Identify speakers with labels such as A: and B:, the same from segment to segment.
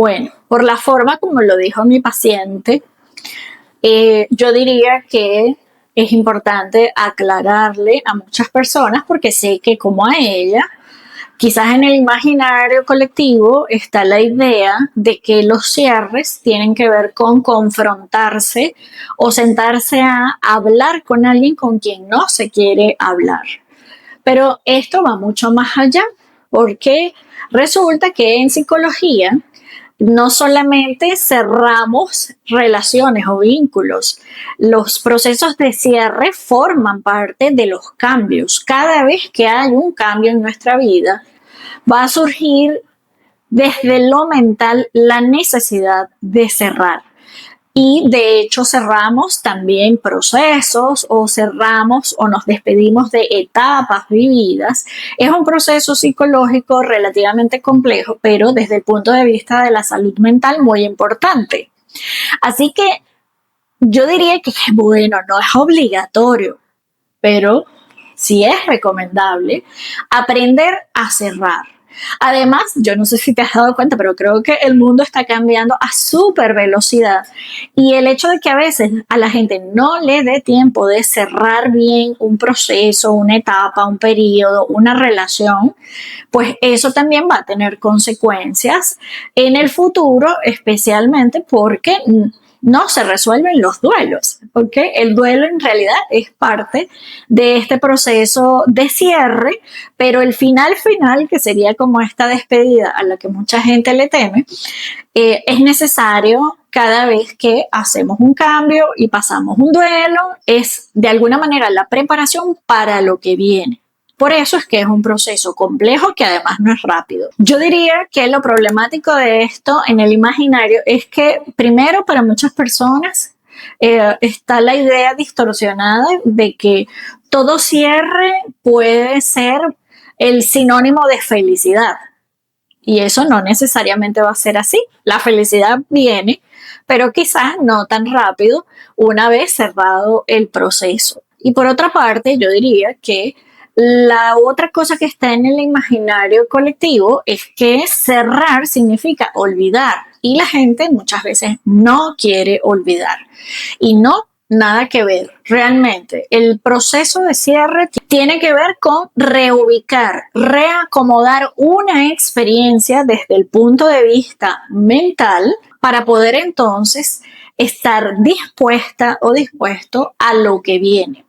A: Bueno, por la forma como lo dijo mi paciente, yo diría que es importante aclararle a muchas personas porque sé que como a ella, quizás en el imaginario colectivo está la idea de que los cierres tienen que ver con confrontarse o sentarse a hablar con alguien con quien no se quiere hablar. Pero esto va mucho más allá porque resulta que en psicología no solamente cerramos relaciones o vínculos, los procesos de cierre forman parte de los cambios. Cada vez que hay un cambio en nuestra vida, va a surgir desde lo mental la necesidad de cerrar. Y de hecho cerramos también procesos o cerramos o nos despedimos de etapas vividas. Es un proceso psicológico relativamente complejo, pero desde el punto de vista de la salud mental muy importante. Así que yo diría que, bueno, no es obligatorio, pero sí es recomendable aprender a cerrar. Además, yo no sé si te has dado cuenta, pero creo que el mundo está cambiando a súper velocidad y el hecho de que a veces a la gente no le dé tiempo de cerrar bien un proceso, una etapa, un periodo, una relación, pues eso también va a tener consecuencias en el futuro, especialmente porque no se resuelven los duelos, porque el duelo en realidad es parte de este proceso de cierre, pero el final, que sería como esta despedida a la que mucha gente le teme, es necesario cada vez que hacemos un cambio y pasamos un duelo, es de alguna manera la preparación para lo que viene. Por eso es que es un proceso complejo que además no es rápido. Yo diría que lo problemático de esto en el imaginario es que primero para muchas personas está la idea distorsionada de que todo cierre puede ser el sinónimo de felicidad. Y eso no necesariamente va a ser así. La felicidad viene, pero quizás no tan rápido una vez cerrado el proceso. Y por otra parte, yo diría que la otra cosa que está en el imaginario colectivo es que cerrar significa olvidar y la gente muchas veces no quiere olvidar y no nada que ver. Realmente el proceso de cierre tiene que ver con reubicar, reacomodar una experiencia desde el punto de vista mental para poder entonces estar dispuesta o dispuesto a lo que viene.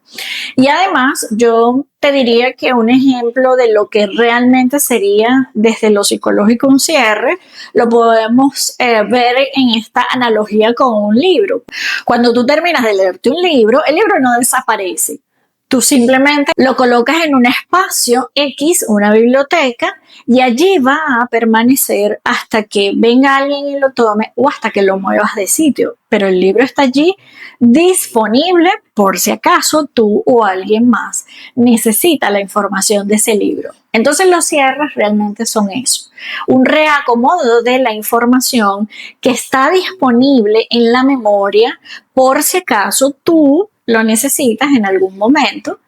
A: Y además, yo te diría que un ejemplo de lo que realmente sería desde lo psicológico un cierre, lo podemos ver en esta analogía con un libro. Cuando tú terminas de leerte un libro, el libro no desaparece. Tú simplemente lo colocas en un espacio X, una biblioteca, y allí va a permanecer hasta que venga alguien y lo tome o hasta que lo muevas de sitio. Pero el libro está allí disponible por si acaso tú o alguien más necesita la información de ese libro. Entonces los cierres realmente son eso, un reacomodo de la información que está disponible en la memoria por si acaso tú lo necesitas en algún momento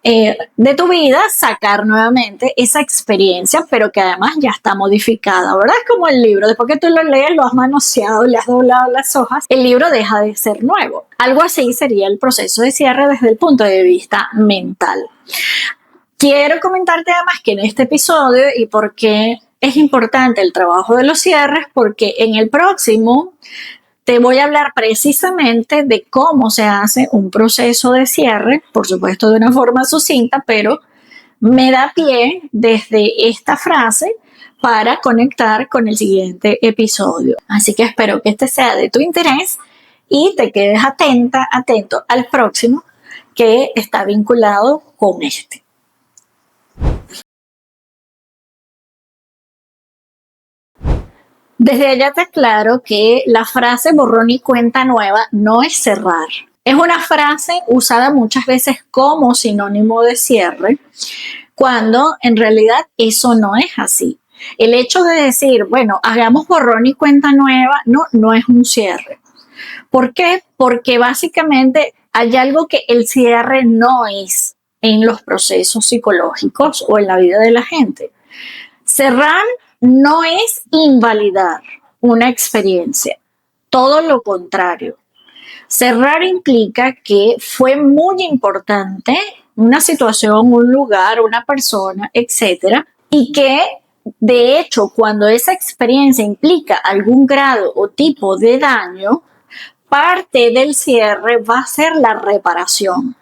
A: de tu vida, sacar nuevamente esa experiencia, pero que además ya está modificada, ¿verdad? Es como el libro, después que tú lo lees, lo has manoseado, le has doblado las hojas, el libro deja de ser nuevo. Algo así sería el proceso de cierre desde el punto de vista mental. Quiero comentarte además que en este episodio y por qué es importante el trabajo de los cierres, porque en el próximo te voy a hablar precisamente de cómo se hace un proceso de cierre, por supuesto de una forma sucinta, pero me da pie desde esta frase para conectar con el siguiente episodio. Así que espero que este sea de tu interés y te quedes atento al próximo que está vinculado con este. Desde allá te aclaro que la frase borrón y cuenta nueva no es cerrar. Es una frase usada muchas veces como sinónimo de cierre, cuando en realidad eso no es así. El hecho de decir, bueno, hagamos borrón y cuenta nueva, no es un cierre. ¿Por qué? Porque básicamente hay algo que el cierre no es en los procesos psicológicos o en la vida de la gente. Cerrar no es invalidar, una experiencia. Todo lo contrario. Cerrar implica que fue muy importante una situación, un lugar, una persona, etcétera, y que de hecho cuando esa experiencia implica algún grado o tipo de daño, parte del cierre va a ser la reparación.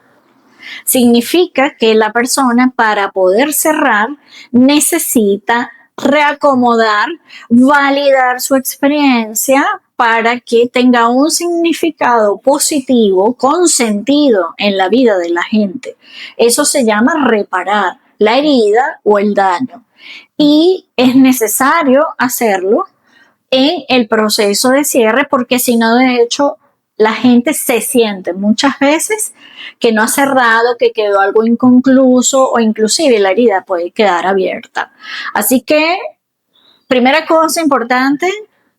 A: Significa que la persona para poder cerrar necesita reacomodar, validar su experiencia para que tenga un significado positivo, con sentido en la vida de la gente. Eso se llama reparar la herida o el daño. Y es necesario hacerlo en el proceso de cierre porque si no, de hecho, la gente se siente muchas veces que no ha cerrado, que quedó algo inconcluso o inclusive la herida puede quedar abierta. Así que, primera cosa importante,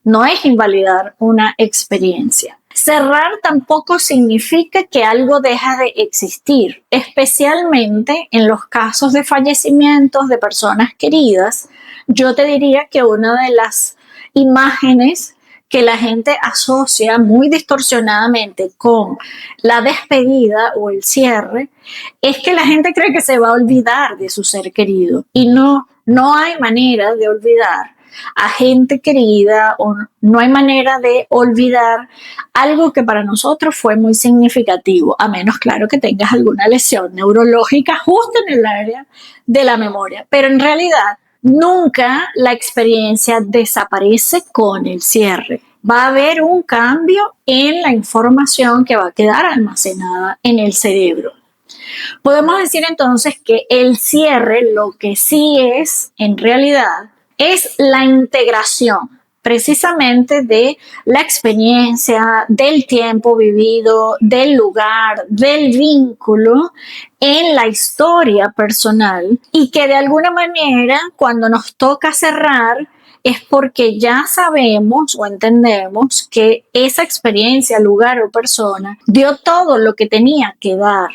A: no es invalidar una experiencia. Cerrar tampoco significa que algo deja de existir, especialmente en los casos de fallecimientos de personas queridas. Yo te diría que una de las imágenes que la gente asocia muy distorsionadamente con la despedida o el cierre es que la gente cree que se va a olvidar de su ser querido y no hay manera de olvidar a gente querida o no hay manera de olvidar algo que para nosotros fue muy significativo, a menos, claro, que tengas alguna lesión neurológica justo en el área de la memoria. Pero en realidad, nunca la experiencia desaparece con el cierre. Va a haber un cambio en la información que va a quedar almacenada en el cerebro. Podemos decir entonces que el cierre, lo que sí es en realidad, es la integración precisamente de la experiencia, del tiempo vivido, del lugar, del vínculo en la historia personal y que de alguna manera cuando nos toca cerrar es porque ya sabemos o entendemos que esa experiencia, lugar o persona dio todo lo que tenía que dar.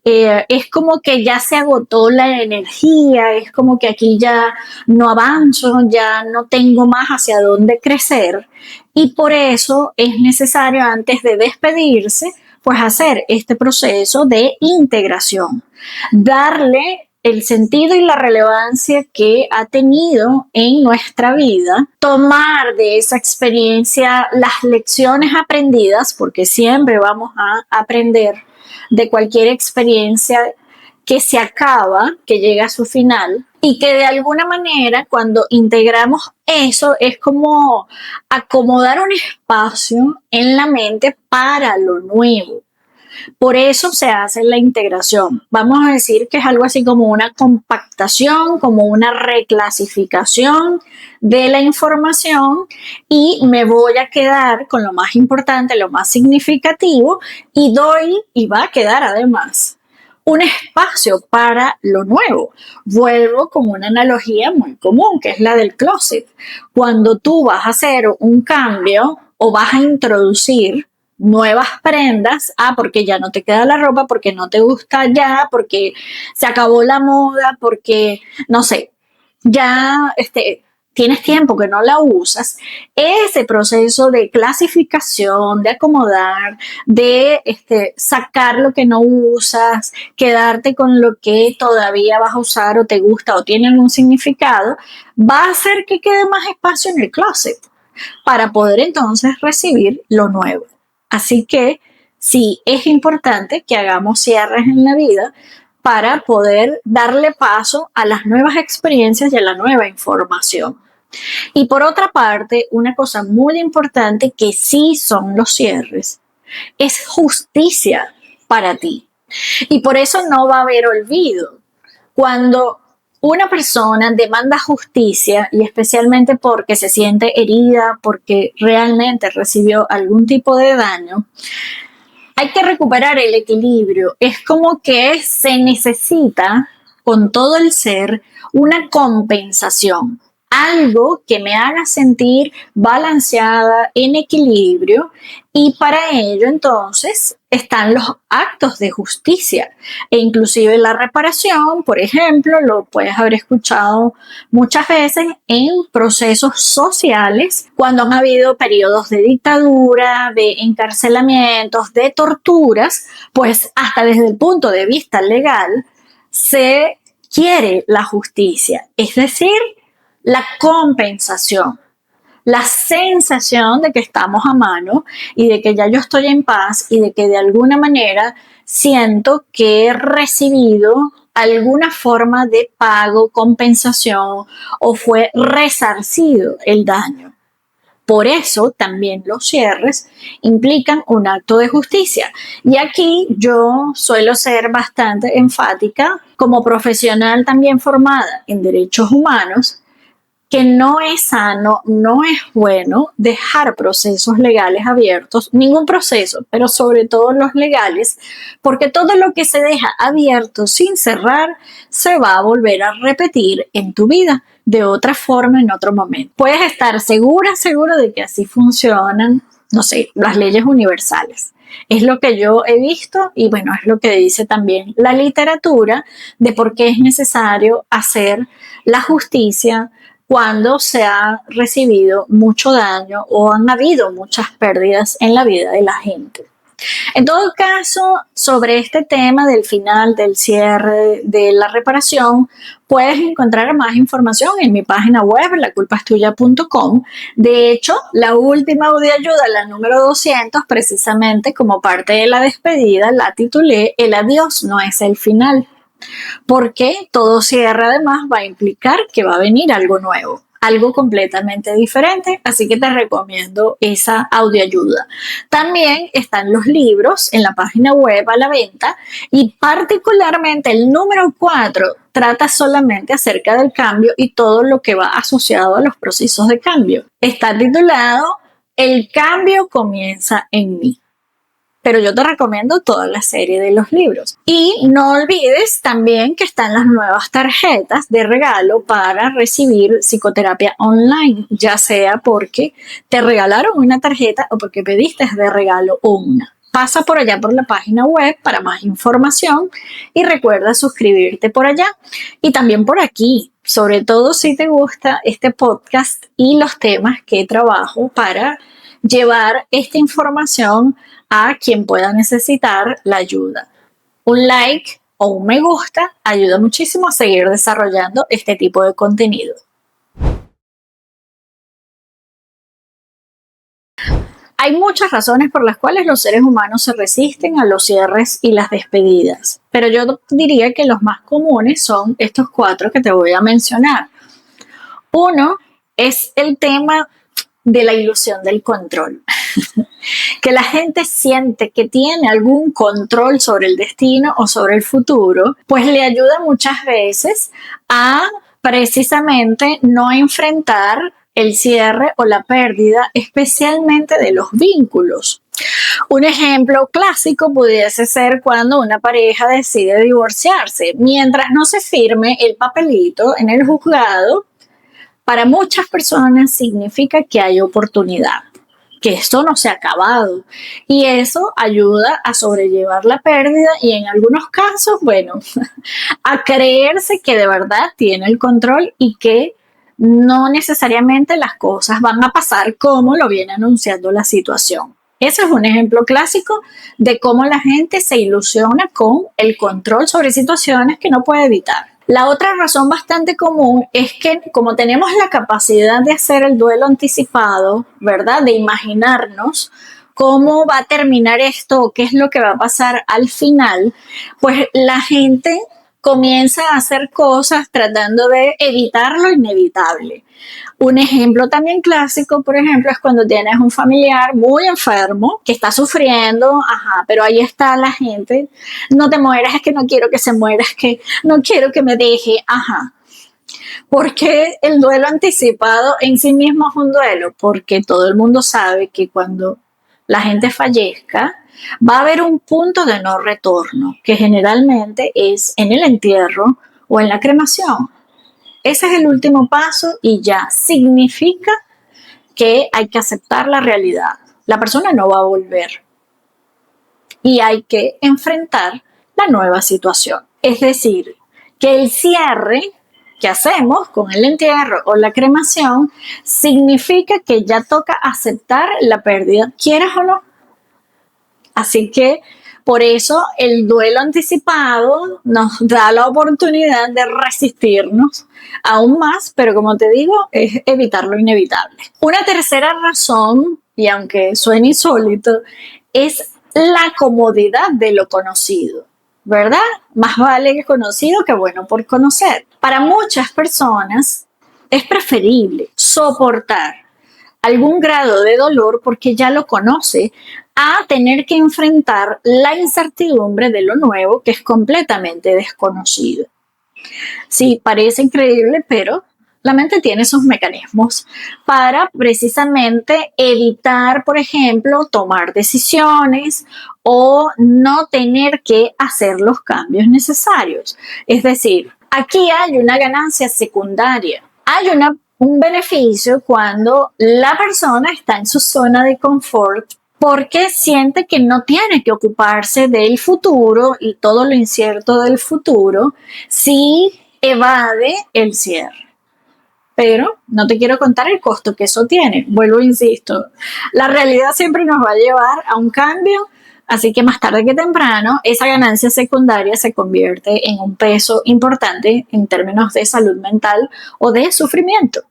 A: Es como que ya se agotó la energía, es como que aquí ya no avanzo, ya no tengo más hacia dónde crecer y por eso es necesario antes de despedirse, pues hacer este proceso de integración, darle el sentido y la relevancia que ha tenido en nuestra vida, tomar de esa experiencia las lecciones aprendidas, porque siempre vamos a aprender de cualquier experiencia que se acaba, que llega a su final y que de alguna manera cuando integramos eso es como acomodar un espacio en la mente para lo nuevo. Por eso se hace la integración. Vamos a decir que es algo así como una compactación, como una reclasificación de la información y me voy a quedar con lo más importante, lo más significativo y doy y va a quedar además un espacio para lo nuevo. Vuelvo con una analogía muy común, que es la del closet. Cuando tú vas a hacer un cambio o vas a introducir nuevas prendas, porque ya no te queda la ropa, porque no te gusta ya, porque se acabó la moda, porque, no sé, ya tienes tiempo que no la usas, ese proceso de clasificación, de acomodar, de sacar lo que no usas, quedarte con lo que todavía vas a usar o te gusta o tiene algún significado, va a hacer que quede más espacio en el closet para poder entonces recibir lo nuevo. Así que sí, es importante que hagamos cierres en la vida para poder darle paso a las nuevas experiencias y a la nueva información. Y por otra parte, una cosa muy importante que sí son los cierres es justicia para ti. Y por eso no va a haber olvido. Cuando una persona demanda justicia y especialmente porque se siente herida, porque realmente recibió algún tipo de daño, hay que recuperar el equilibrio. Es como que se necesita con todo el ser una compensación, algo que me haga sentir balanceada, en equilibrio y para ello entonces están los actos de justicia e inclusive la reparación, por ejemplo, lo puedes haber escuchado muchas veces en procesos sociales cuando han habido periodos de dictadura, de encarcelamientos, de torturas, pues hasta desde el punto de vista legal se quiere la justicia, es decir, la compensación, la sensación de que estamos a mano y de que ya yo estoy en paz y de que de alguna manera siento que he recibido alguna forma de pago, compensación o fue resarcido el daño. Por eso también los cierres implican un acto de justicia. Y aquí yo suelo ser bastante enfática como profesional también formada en derechos humanos, que no es sano, no es bueno dejar procesos legales abiertos, ningún proceso, pero sobre todo los legales, porque todo lo que se deja abierto sin cerrar se va a volver a repetir en tu vida de otra forma en otro momento. Puedes estar seguro de que así funcionan, no sé, las leyes universales. Es lo que yo he visto y bueno, es lo que dice también la literatura de por qué es necesario hacer la justicia cuando se ha recibido mucho daño o han habido muchas pérdidas en la vida de la gente. En todo caso, sobre este tema del final, del cierre, de la reparación, puedes encontrar más información en mi página web, laculpaestuya.com. De hecho, la última audioayuda, la número 200, precisamente como parte de la despedida, la titulé El adiós no es el final. Porque todo cierre además va a implicar que va a venir algo nuevo, algo completamente diferente, así que te recomiendo esa audioayuda. También están los libros en la página web a la venta y particularmente el número 4 trata solamente acerca del cambio y todo lo que va asociado a los procesos de cambio. Está titulado El cambio comienza en mí. Pero yo te recomiendo toda la serie de los libros. Y no olvides también que están las nuevas tarjetas de regalo para recibir psicoterapia online, ya sea porque te regalaron una tarjeta o porque pediste de regalo una. Pasa por allá por la página web para más información y recuerda suscribirte por allá y también por aquí, sobre todo si te gusta este podcast y los temas que trabajo para llevar esta información a quien pueda necesitar la ayuda. Un like o un me gusta ayuda muchísimo a seguir desarrollando este tipo de contenido. Hay muchas razones por las cuales los seres humanos se resisten a los cierres y las despedidas, pero yo diría que los más comunes son estos 4 que te voy a mencionar. Uno es el tema de la ilusión del control. Que la gente siente que tiene algún control sobre el destino o sobre el futuro, pues le ayuda muchas veces a precisamente no enfrentar el cierre o la pérdida, especialmente de los vínculos. Un ejemplo clásico pudiese ser cuando una pareja decide divorciarse. Mientras no se firme el papelito en el juzgado, para muchas personas significa que hay oportunidad, que esto no se ha acabado y eso ayuda a sobrellevar la pérdida y en algunos casos, bueno, a creerse que de verdad tiene el control y que no necesariamente las cosas van a pasar como lo viene anunciando la situación. Ese es un ejemplo clásico de cómo la gente se ilusiona con el control sobre situaciones que no puede evitar. La otra razón bastante común es que como tenemos la capacidad de hacer el duelo anticipado, ¿verdad? De imaginarnos cómo va a terminar esto o qué es lo que va a pasar al final, pues la gente comienza a hacer cosas tratando de evitar lo inevitable. Un ejemplo también clásico, por ejemplo, es cuando tienes un familiar muy enfermo que está sufriendo, pero ahí está la gente, no te mueras, es que no quiero que se muera, es que no quiero que me deje, Porque el duelo anticipado en sí mismo es un duelo, porque todo el mundo sabe que cuando la gente fallezca, va a haber un punto de no retorno, que generalmente es en el entierro o en la cremación. Ese es el último paso y ya significa que hay que aceptar la realidad. La persona no va a volver. y hay que enfrentar la nueva situación. Es decir, que el cierre que hacemos con el entierro o la cremación significa que ya toca aceptar la pérdida, quieras o no. Así que por eso el duelo anticipado nos da la oportunidad de resistirnos aún más, pero como te digo, es evitar lo inevitable. Una tercera razón, y aunque suene insólito, es la comodidad de lo conocido, ¿verdad? Más vale conocido que bueno por conocer. Para muchas personas es preferible soportar algún grado de dolor porque ya lo conoce, a tener que enfrentar la incertidumbre de lo nuevo que es completamente desconocido. Sí, parece increíble, pero la mente tiene sus mecanismos para precisamente evitar, por ejemplo, tomar decisiones o no tener que hacer los cambios necesarios. Es decir, aquí hay una ganancia secundaria, hay un beneficio cuando la persona está en su zona de confort porque siente que no tiene que ocuparse del futuro y todo lo incierto del futuro si evade el cierre. Pero no te quiero contar el costo que eso tiene. Vuelvo, insisto, la realidad siempre nos va a llevar a un cambio, así que más tarde que temprano esa ganancia secundaria se convierte en un peso importante en términos de salud mental o de sufrimiento.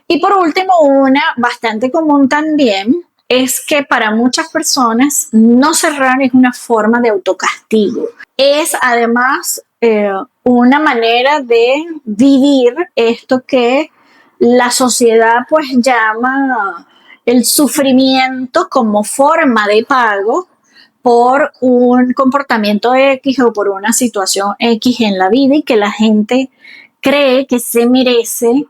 A: Y por último, una bastante común también es que para muchas personas no cerrar es una forma de autocastigo. Es además una manera de vivir esto que la sociedad pues llama el sufrimiento como forma de pago por un comportamiento X o por una situación X en la vida y que la gente cree que se merece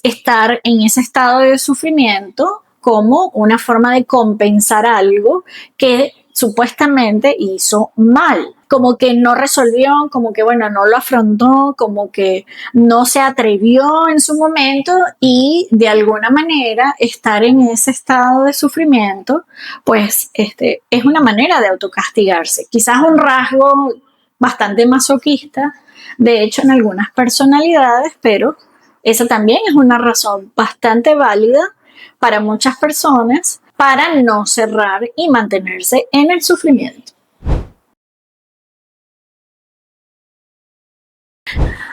A: estar en ese estado de sufrimiento como una forma de compensar algo que supuestamente hizo mal, como que no resolvió, como que bueno, no lo afrontó, como que no se atrevió en su momento y de alguna manera estar en ese estado de sufrimiento, pues es una manera de autocastigarse, quizás un rasgo bastante masoquista, de hecho en algunas personalidades, pero esa también es una razón bastante válida para muchas personas para no cerrar y mantenerse en el sufrimiento.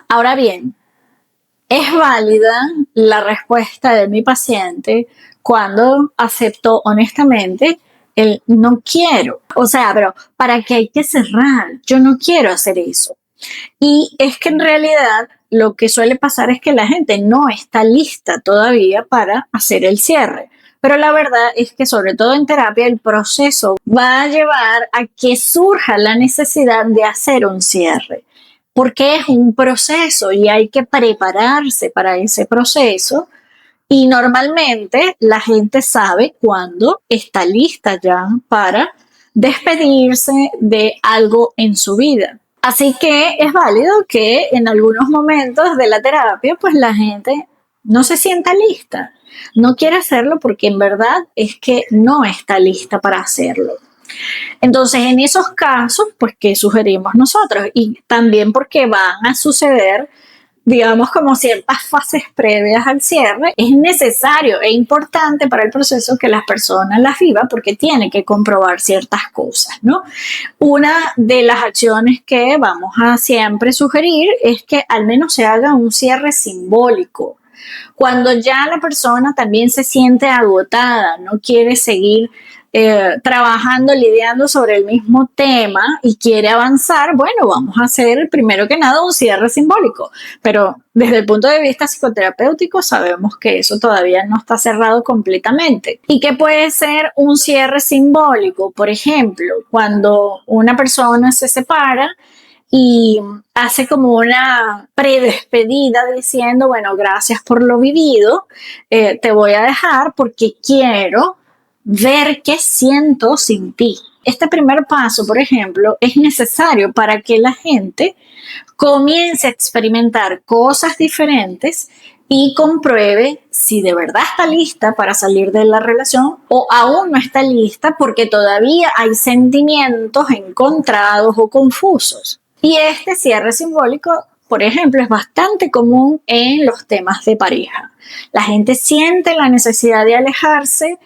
A: Ahora bien, es válida la respuesta de mi paciente cuando aceptó honestamente el no quiero. O sea, pero ¿para qué hay que cerrar? Yo no quiero hacer eso. Y es que en realidad lo que suele pasar es que la gente no está lista todavía para hacer el cierre. Pero la verdad es que sobre todo en terapia el proceso va a llevar a que surja la necesidad de hacer un cierre. Porque es un proceso y hay que prepararse para ese proceso. Y normalmente la gente sabe cuándo está lista ya para despedirse de algo en su vida. Así que es válido que en algunos momentos de la terapia, pues la gente no se sienta lista, no quiere hacerlo porque en verdad es que no está lista para hacerlo. Entonces, en esos casos, pues, ¿qué sugerimos nosotros? Y también porque van a suceder, digamos, como ciertas fases previas al cierre, es necesario e importante para el proceso que las personas las vivan porque tienen que comprobar ciertas cosas, ¿no? Una de las acciones que vamos a siempre sugerir es que al menos se haga un cierre simbólico. Cuando ya la persona también se siente agotada, no quiere seguir trabajando, lidiando sobre el mismo tema y quiere avanzar, bueno, vamos a hacer primero que nada un cierre simbólico. Pero desde el punto de vista psicoterapéutico sabemos que eso todavía no está cerrado completamente. ¿Y qué puede ser un cierre simbólico? Por ejemplo, cuando una persona se separa y hace como una predespedida diciendo, bueno, gracias por lo vivido, te voy a dejar porque quiero ver qué siento sin ti. Este primer paso, por ejemplo, es necesario para que la gente comience a experimentar cosas diferentes y compruebe si de verdad está lista para salir de la relación o aún no está lista porque todavía hay sentimientos encontrados o confusos. Y este cierre simbólico, por ejemplo, es bastante común en los temas de pareja. La gente siente la necesidad de alejarse,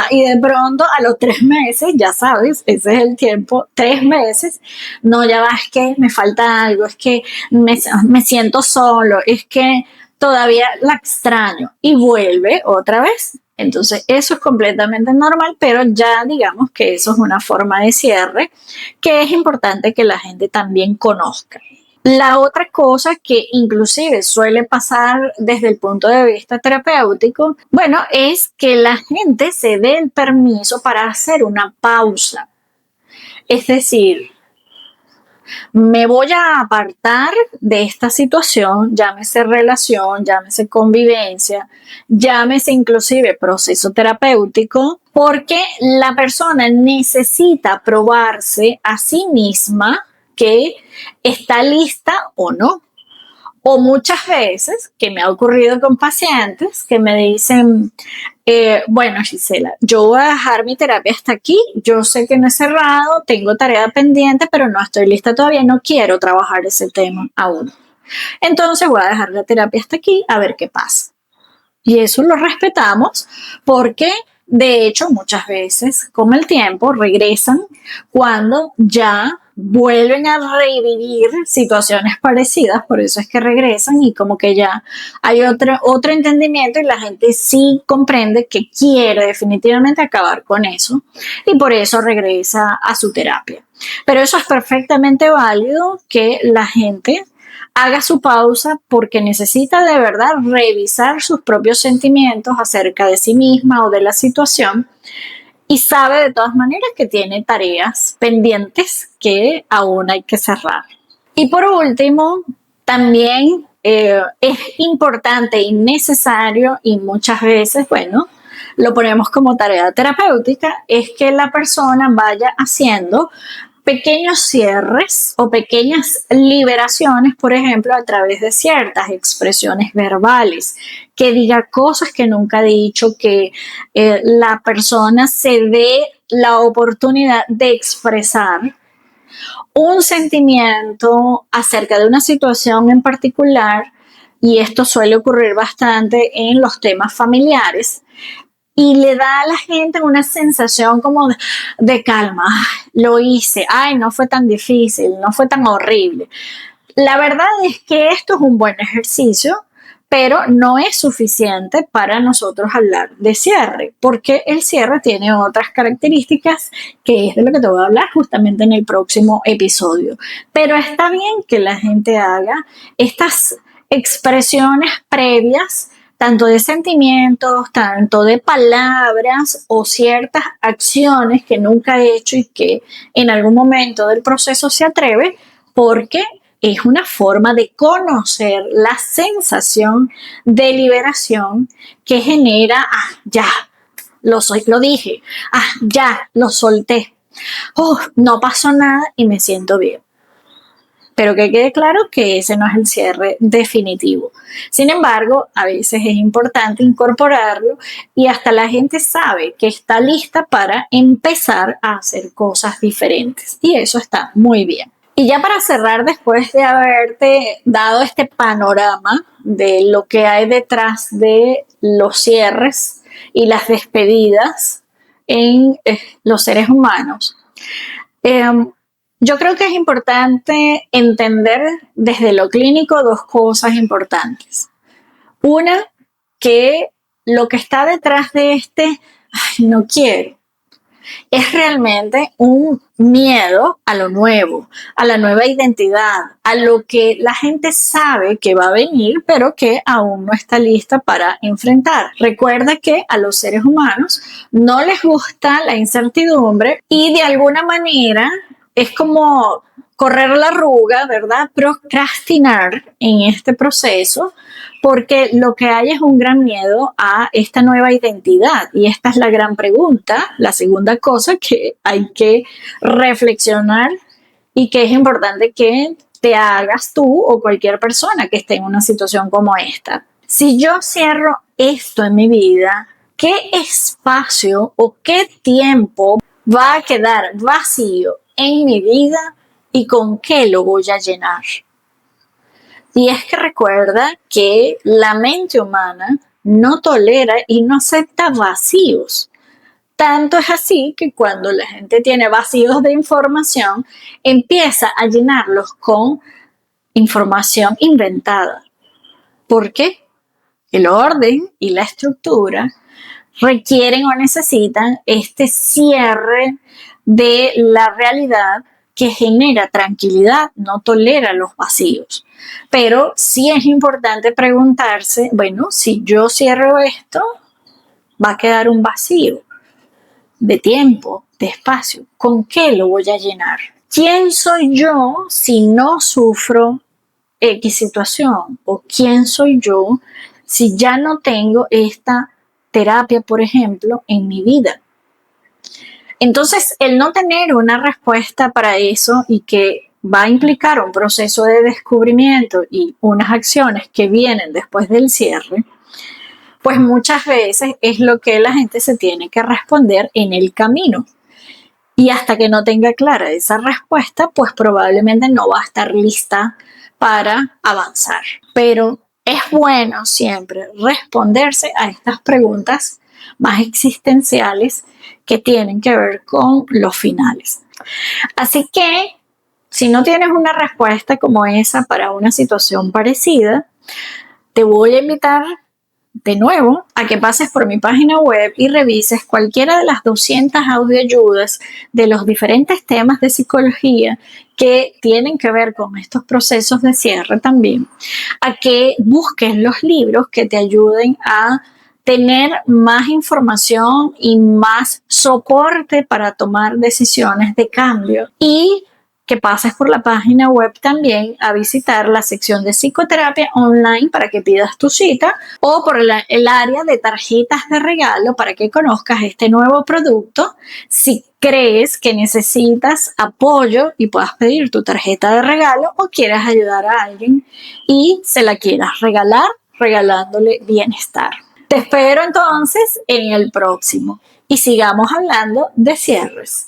A: y de pronto a los 3 meses, ya sabes, ese es el tiempo, 3 meses, no, ya va, es que me falta algo, es que me siento solo, es que todavía la extraño y vuelve otra vez. Entonces eso es completamente normal, pero ya digamos que eso es una forma de cierre que es importante que la gente también conozca. La otra cosa que inclusive suele pasar desde el punto de vista terapéutico, bueno, es que la gente se dé el permiso para hacer una pausa. Es decir, me voy a apartar de esta situación, llámese relación, llámese convivencia, llámese inclusive proceso terapéutico, porque la persona necesita probarse a sí misma que está lista o no. O muchas veces, que me ha ocurrido con pacientes que me dicen, bueno, Gisela, yo voy a dejar mi terapia hasta aquí, yo sé que no he cerrado, tengo tarea pendiente, pero no estoy lista todavía, no quiero trabajar ese tema aún. Entonces voy a dejar la terapia hasta aquí a ver qué pasa. Y eso lo respetamos porque, de hecho, muchas veces con el tiempo regresan cuando ya vuelven a revivir situaciones parecidas, por eso es que regresan y como que ya hay otro entendimiento y la gente sí comprende que quiere definitivamente acabar con eso y por eso regresa a su terapia. Pero eso es perfectamente válido que la gente haga su pausa porque necesita de verdad revisar sus propios sentimientos acerca de sí misma o de la situación y sabe de todas maneras que tiene tareas pendientes que aún hay que cerrar. Y por último, también es importante y necesario y muchas veces, bueno, lo ponemos como tarea terapéutica, es que la persona vaya haciendo pequeños cierres o pequeñas liberaciones, por ejemplo, a través de ciertas expresiones verbales, que diga cosas que nunca ha dicho, que la persona se dé la oportunidad de expresar un sentimiento acerca de una situación en particular, y esto suele ocurrir bastante en los temas familiares, y le da a la gente una sensación como de calma. Lo hice, ay, no fue tan difícil, no fue tan horrible. La verdad es que esto es un buen ejercicio, pero no es suficiente para nosotros hablar de cierre, porque el cierre tiene otras características que es de lo que te voy a hablar justamente en el próximo episodio. Pero está bien que la gente haga estas expresiones previas, tanto de sentimientos, tanto de palabras o ciertas acciones que nunca he hecho y que en algún momento del proceso se atreve, porque es una forma de conocer la sensación de liberación que genera, ya, lo dije, ya, lo solté, no pasó nada y me siento bien. Pero que quede claro que ese no es el cierre definitivo. Sin embargo, a veces es importante incorporarlo y hasta la gente sabe que está lista para empezar a hacer cosas diferentes. Y eso está muy bien. Y ya para cerrar, después de haberte dado este panorama de lo que hay detrás de los cierres y las despedidas en los seres humanos, yo creo que es importante entender desde lo clínico dos cosas importantes. Una, que lo que está detrás de no quiero, es realmente un miedo a lo nuevo, a la nueva identidad, a lo que la gente sabe que va a venir, pero que aún no está lista para enfrentar. Recuerda que a los seres humanos no les gusta la incertidumbre y de alguna manera es como correr la arruga, ¿verdad? Procrastinar en este proceso, porque lo que hay es un gran miedo a esta nueva identidad y esta es la gran pregunta, la segunda cosa que hay que reflexionar y que es importante que te hagas tú o cualquier persona que esté en una situación como esta. Si yo cierro esto en mi vida, ¿qué espacio o qué tiempo va a quedar vacío en mi vida y con qué lo voy a llenar? Y es que recuerda que la mente humana no tolera y no acepta vacíos. Tanto es así que cuando la gente tiene vacíos de información, empieza a llenarlos con información inventada. ¿Por qué? El orden y la estructura requieren o necesitan este cierre de la realidad que genera tranquilidad, no tolera los vacíos. Pero sí es importante preguntarse, bueno, si yo cierro esto, va a quedar un vacío de tiempo, de espacio. ¿Con qué lo voy a llenar? ¿Quién soy yo si no sufro X situación? ¿O quién soy yo si ya no tengo esta terapia, por ejemplo, en mi vida? Entonces, el no tener una respuesta para eso y que va a implicar un proceso de descubrimiento y unas acciones que vienen después del cierre, pues muchas veces es lo que la gente se tiene que responder en el camino. Y hasta que no tenga clara esa respuesta, pues probablemente no va a estar lista para avanzar. Pero es bueno siempre responderse a estas preguntas más existenciales que tienen que ver con los finales. Así que, si no tienes una respuesta como esa para una situación parecida, te voy a invitar de nuevo a que pases por mi página web y revises cualquiera de las 200 audioayudas de los diferentes temas de psicología que tienen que ver con estos procesos de cierre también, a que busques los libros que te ayuden a tener más información y más soporte para tomar decisiones de cambio, y que pases por la página web también a visitar la sección de psicoterapia online para que pidas tu cita, o por el área de tarjetas de regalo para que conozcas este nuevo producto si crees que necesitas apoyo y puedas pedir tu tarjeta de regalo, o quieras ayudar a alguien y se la quieras regalar regalándole bienestar. Te espero entonces en el próximo y sigamos hablando de cierres.